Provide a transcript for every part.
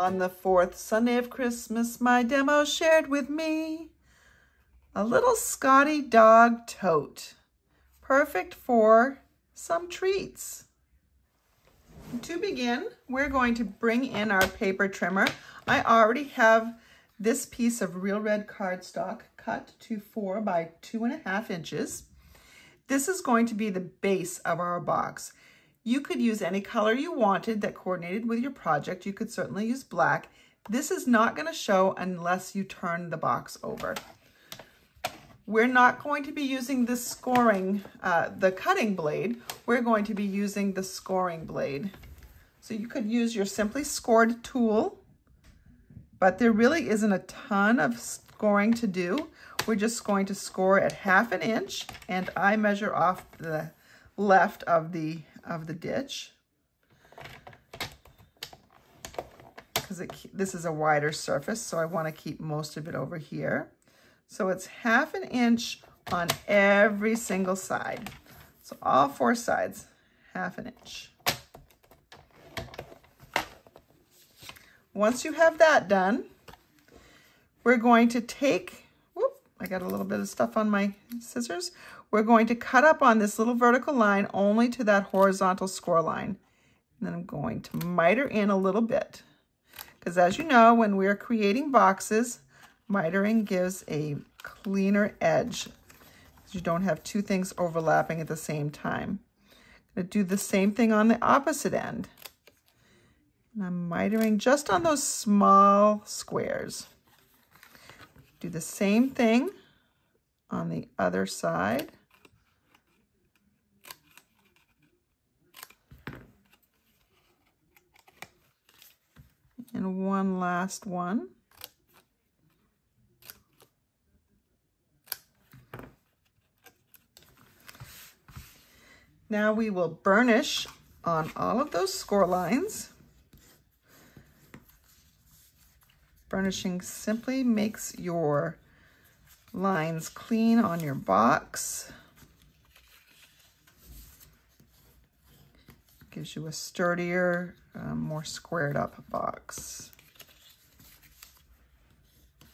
On the fourth Sunday of Christmas, my demo shared with me a little Scottie Dog tote, perfect for some treats. To begin, we're going to bring in our paper trimmer. I already have this piece of real red cardstock cut to 4 by 2.5 inches. This is going to be the base of our box. You could use any color you wanted that coordinated with your project. You could certainly use black. This is not going to show unless you turn the box over. We're not going to be using the the cutting blade. We're going to be using the scoring blade. So you could use your simply scored tool, but there really isn't a ton of scoring to do. We're just going to score at 1/2 inch, and I measure off the left of the ditch because this is a wider surface, so I want to keep most of it over here. So it's 1/2 inch on every single side. So all 4 sides, 1/2 inch. Once you have that done, we're going to take, I got a little bit of stuff on my scissors. We're going to cut up on this little vertical line only to that horizontal score line. And then I'm going to miter in a little bit. Because as you know, when we're creating boxes, mitering gives a cleaner edge. You don't have 2 things overlapping at the same time. I'm going to do the same thing on the opposite end. And I'm mitering just on those small squares. Do the same thing on the other side. And one last one. Now we will burnish on all of those score lines. Burnishing simply makes your lines clean on your box. Gives you a sturdier, more squared up box.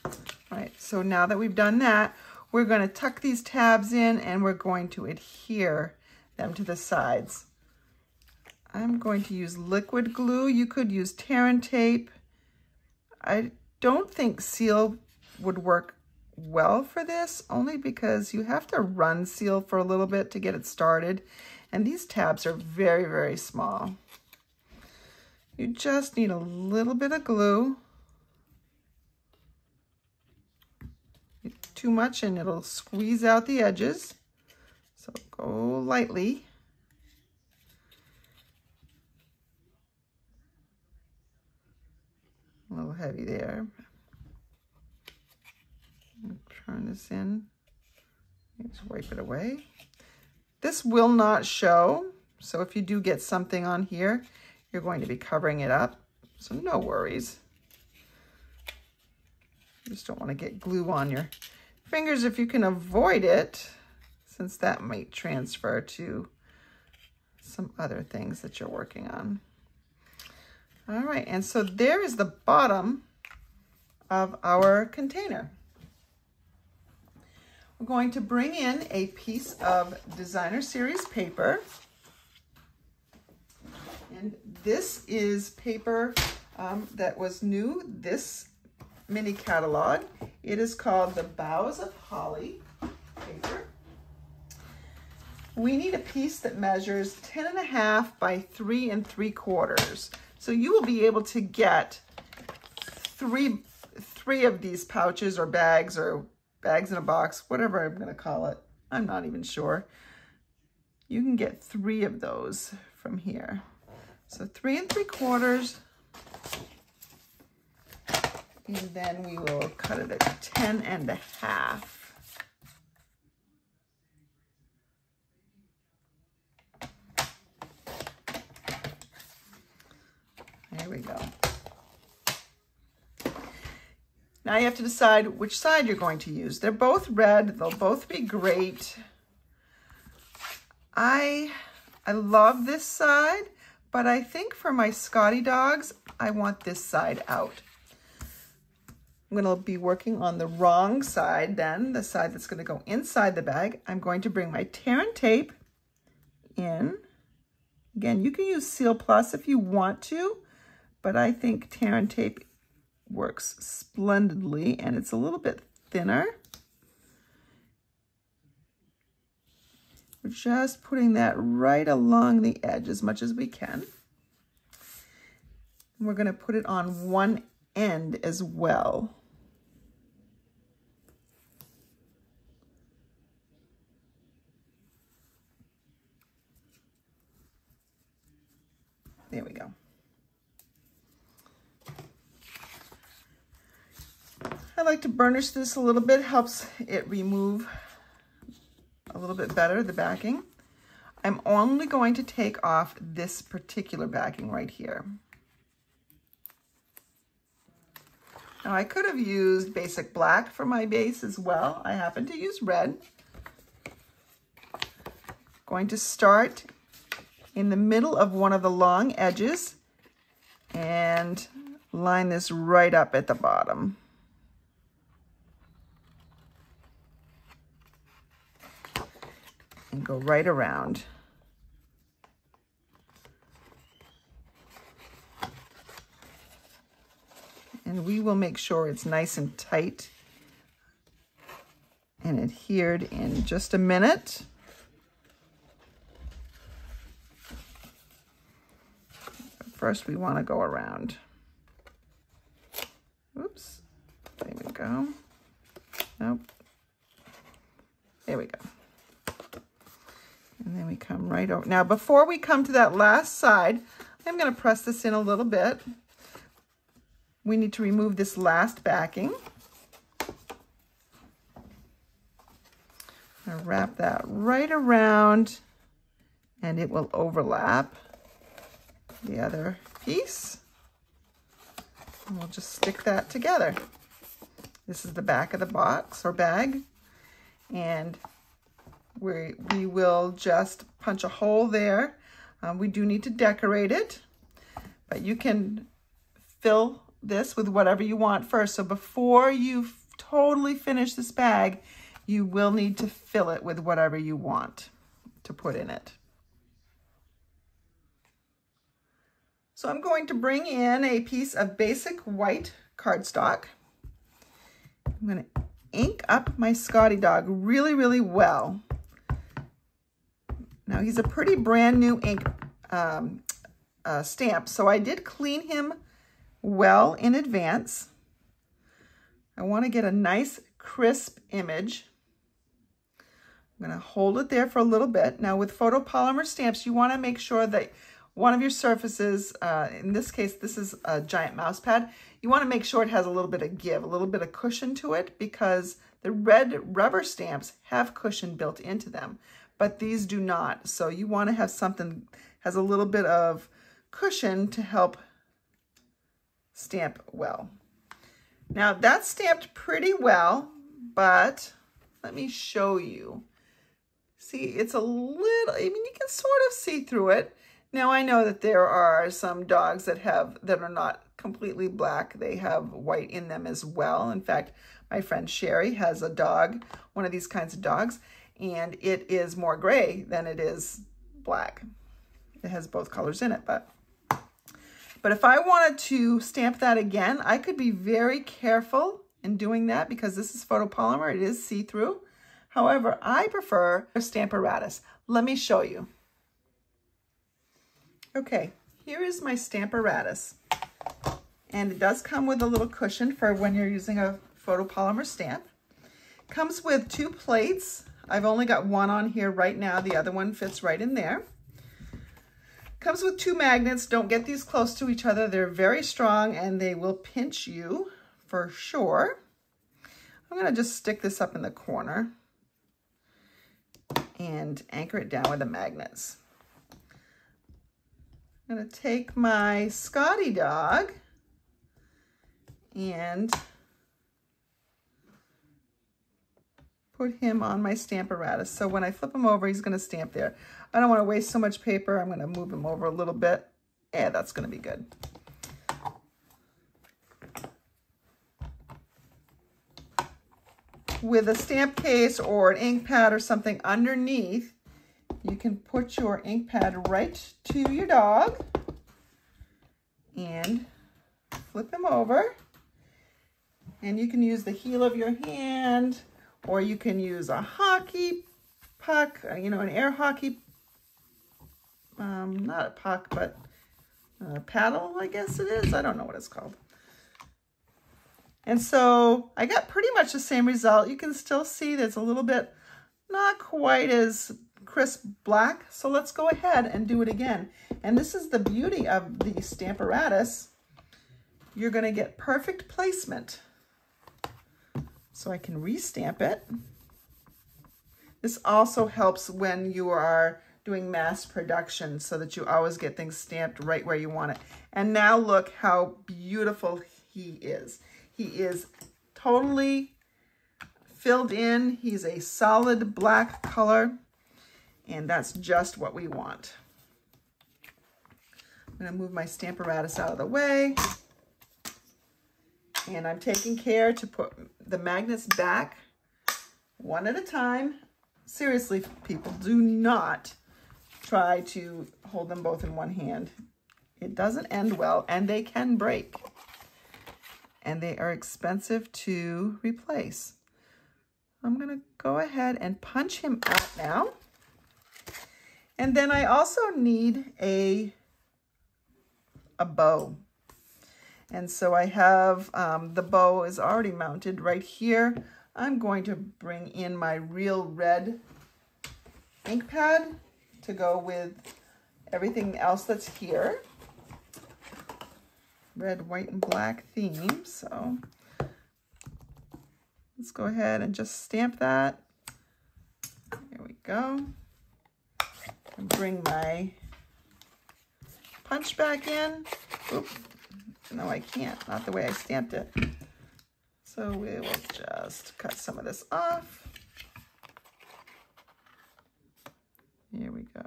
All right, so now that we've done that, we're going to tuck these tabs in and we're going to adhere them to the sides. I'm going to use liquid glue. You could use tear and tape. I don't think seal would work well for this, only because you have to run seal for a little bit to get it started. And these tabs are very, very small. You just need a little bit of glue. Too much and it'll squeeze out the edges. So go lightly. A little heavy there. Turn this in. Just wipe it away. This will not show, so if you do get something on here, you're going to be covering it up, so no worries. You just don't want to get glue on your fingers if you can avoid it, since that might transfer to some other things that you're working on. All right, and so there is the bottom of our container. We're going to bring in a piece of designer series paper. And this is paper that was new, this mini catalog. It is called the Boughs of Holly paper. We need a piece that measures 10.5 by 3 3/4. So you will be able to get three of these pouches or bags in a box, whatever I'm going to call it. I'm not even sure. You can get 3 of those from here. So 3 3/4. And then we will cut it at 10.5. There we go. Now you have to decide which side you're going to use. They're both red. They'll both be great. I love this side, but I think for my Scottie dogs, I want this side out. I'm going to be working on the wrong side then, the side that's going to go inside the bag. I'm going to bring my tear and tape in. Again, you can use Seal Plus if you want to, but I think tear and tape works splendidly, and it's a little bit thinner. We're just putting that right along the edge as much as we can. And we're going to put it on one end as well. There we go. I like to burnish this a little bit, helps it remove a little bit better the backing. I'm only going to take off this particular backing right here. Now I could have used basic black for my base as well. I happen to use red. Going to start in the middle of one of the long edges and line this right up at the bottom. And go right around. And we will make sure it's nice and tight and adhered in just a minute. First, we want to go around. Oops, there we go. Nope. There we go. And then we come right over. Now, before we come to that last side, I'm going to press this in a little bit. We need to remove this last backing. I'm going to wrap that right around, and it will overlap the other piece. And we'll just stick that together. This is the back of the box or bag, and we will just punch a hole there. We do need to decorate it, but you can fill this with whatever you want first. So before you totally finish this bag, you will need to fill it with whatever you want to put in it. So I'm going to bring in a piece of basic white cardstock. I'm going to ink up my Scottie Dog really, really well. Now he's a pretty brand new ink stamp, so I did clean him well in advance. I want to get a nice crisp image. I'm going to hold it there for a little bit. Now with photopolymer stamps, you want to make sure that one of your surfaces, in this case, this is a giant mouse pad, you want to make sure it has a little bit of give, a little bit of cushion to it, because the red rubber stamps have cushion built into them, but these do not. So you want to have something that has a little bit of cushion to help stamp well. Now that's stamped pretty well, but let me show you. See, it's a little, I mean, you can sort of see through it. Now I know that there are some dogs that are not completely black. They have white in them as well. In fact, my friend Sherry has a dog, one of these kinds of dogs, and it is more gray than it is black. It has both colors in it, but if I wanted to stamp that again, I could be very careful in doing that because this is photopolymer, it is see-through. However, I prefer a Stamparatus. Let me show you. Okay, here is my Stamparatus. And it does come with a little cushion for when you're using a photopolymer stamp. Comes with 2 plates. I've only got one on here right now. The other one fits right in there. Comes with 2 magnets. Don't get these close to each other. They're very strong and they will pinch you for sure. I'm going to just stick this up in the corner and anchor it down with the magnets. I'm going to take my Scottie Dog and put him on my Stamparatus. So when I flip him over, he's going to stamp there. I don't want to waste so much paper. I'm going to move him over a little bit Yeah, that's gonna be good. With a stamp case or an ink pad or something underneath, you can put your ink pad right to your dog and flip him over. And you can use the heel of your hand, or you can use a hockey puck, you know, an air hockey, not a puck, but a paddle, I guess it is. I don't know what it's called. And so I got pretty much the same result. You can still see there's a little bit, not quite as crisp black. So let's go ahead and do it again. And this is the beauty of the Stamparatus. You're going to get perfect placement. So I can restamp it. This also helps when you are doing mass production so that you always get things stamped right where you want it. And now look how beautiful he is. He is totally filled in. He's a solid black color, and that's just what we want. I'm going to move my Stamparatus out of the way, and I'm taking care to put the magnets back one at a time. Seriously, people, do not try to hold them both in one hand. It doesn't end well, and they can break. And they are expensive to replace. I'm going to go ahead and punch him out now. And then I also need a bow. And so I have, the bow is already mounted right here. I'm going to bring in my real red ink pad to go with everything else that's here. Red, white, and black theme. So let's go ahead and just stamp that. Here we go. And bring my punch back in. Oops. No, I can't. Not the way I stamped it. So we will just cut some of this off. Here we go.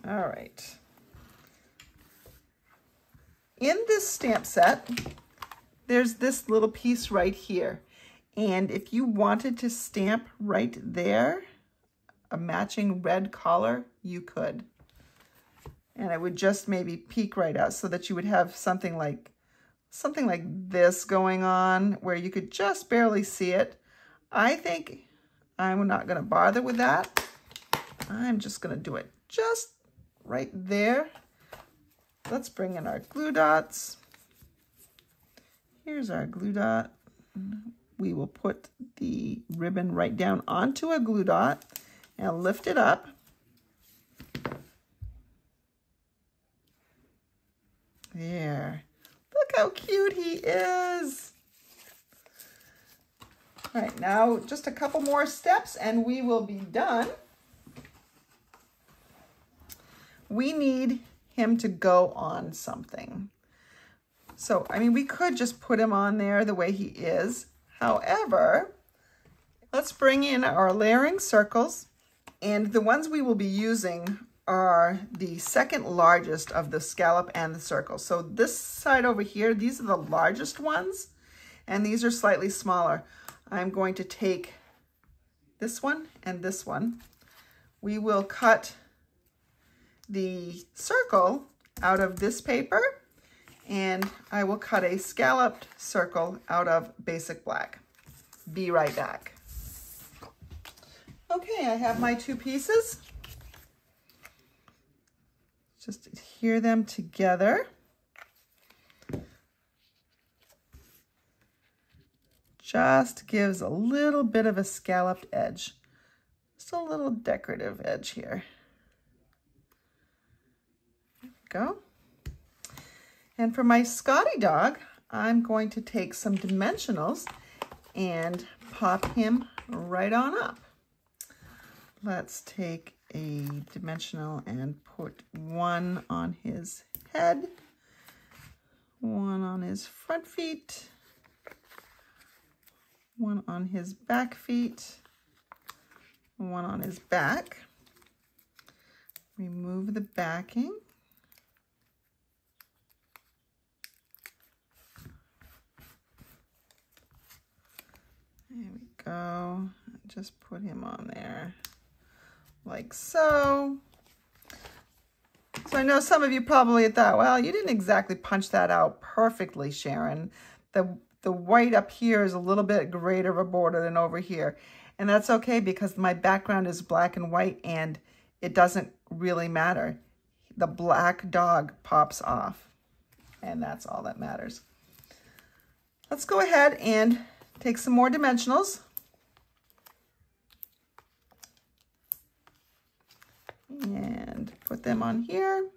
All right. In this stamp set, there's this little piece right here. And if you wanted to stamp right there, a matching red collar, you could. And it would just maybe peek right out so that you would have something like this going on where you could just barely see it. I think I'm not going to bother with that. I'm just going to do it just right there. Let's bring in our glue dots. Here's our glue dot. We will put the ribbon right down onto a glue dot and lift it up. There. Look how cute he is. All right, now just a couple more steps and we will be done. We need him to go on something. So, I mean, we could just put him on there the way he is. However, let's bring in our layering circles. And the ones we will be using are the second largest of the scallop and the circle. So this side over here, these are the largest ones, and these are slightly smaller. I'm going to take this one and this one. We will cut the circle out of this paper, and I will cut a scalloped circle out of basic black. Be right back. Okay, I have my two pieces. Just adhere them together. Just gives a little bit of a scalloped edge. Just a little decorative edge here. There we go. And for my Scottie Dog, I'm going to take some dimensionals and pop him right on up. Let's take a dimensional and put one on his head, one on his front feet, one on his back feet, one on his back. remove the backing. There we go. Just put him on there like so. So I know some of you probably thought, well, you didn't exactly punch that out perfectly, Sharon. The white up here is a little bit greater of a border than over here. And that's okay because my background is black and white and it doesn't really matter. The black dog pops off and that's all that matters. Let's go ahead and take some more dimensionals. And put them on here.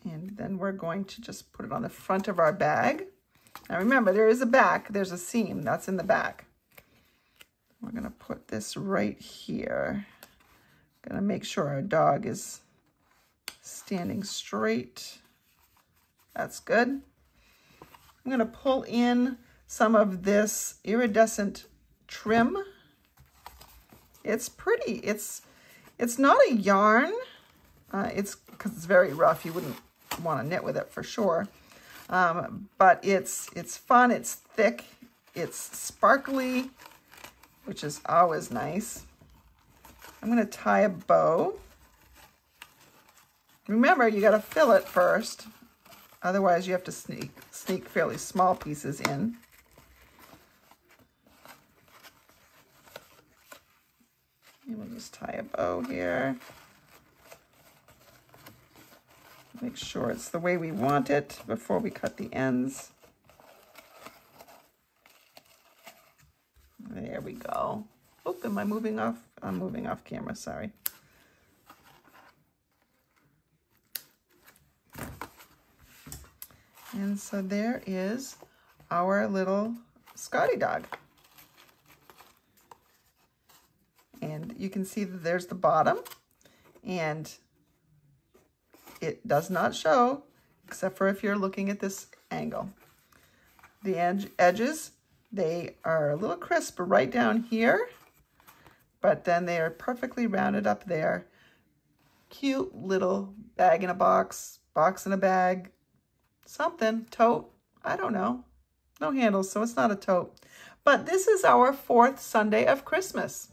And then we're going to just put it on the front of our bag. Now remember, there is a back, there's a seam, that's in the back. We're gonna put this right here. Gonna make sure our dog is standing straight. That's good. I'm gonna pull in some of this iridescent trim. It's pretty, it's not a yarn. It's because it's very rough. You wouldn't want to knit with it for sure. But it's fun, it's thick, it's sparkly, which is always nice. I'm going to tie a bow. Remember, you got to fill it first. Otherwise, you have to sneak fairly small pieces in. And we'll just tie a bow here. Make sure it's the way we want it before we cut the ends. There we go. Oh, am I moving off? I'm moving off camera, sorry. And so there is our little Scottie dog. And you can see that there's the bottom, and it does not show, except for if you're looking at this angle. The edges, they are a little crisp right down here, but then they are perfectly rounded up there. Cute little bag in a box, box in a bag, something, tote, I don't know. No handles, so it's not a tote. But this is our 4th Sunday of Christmas.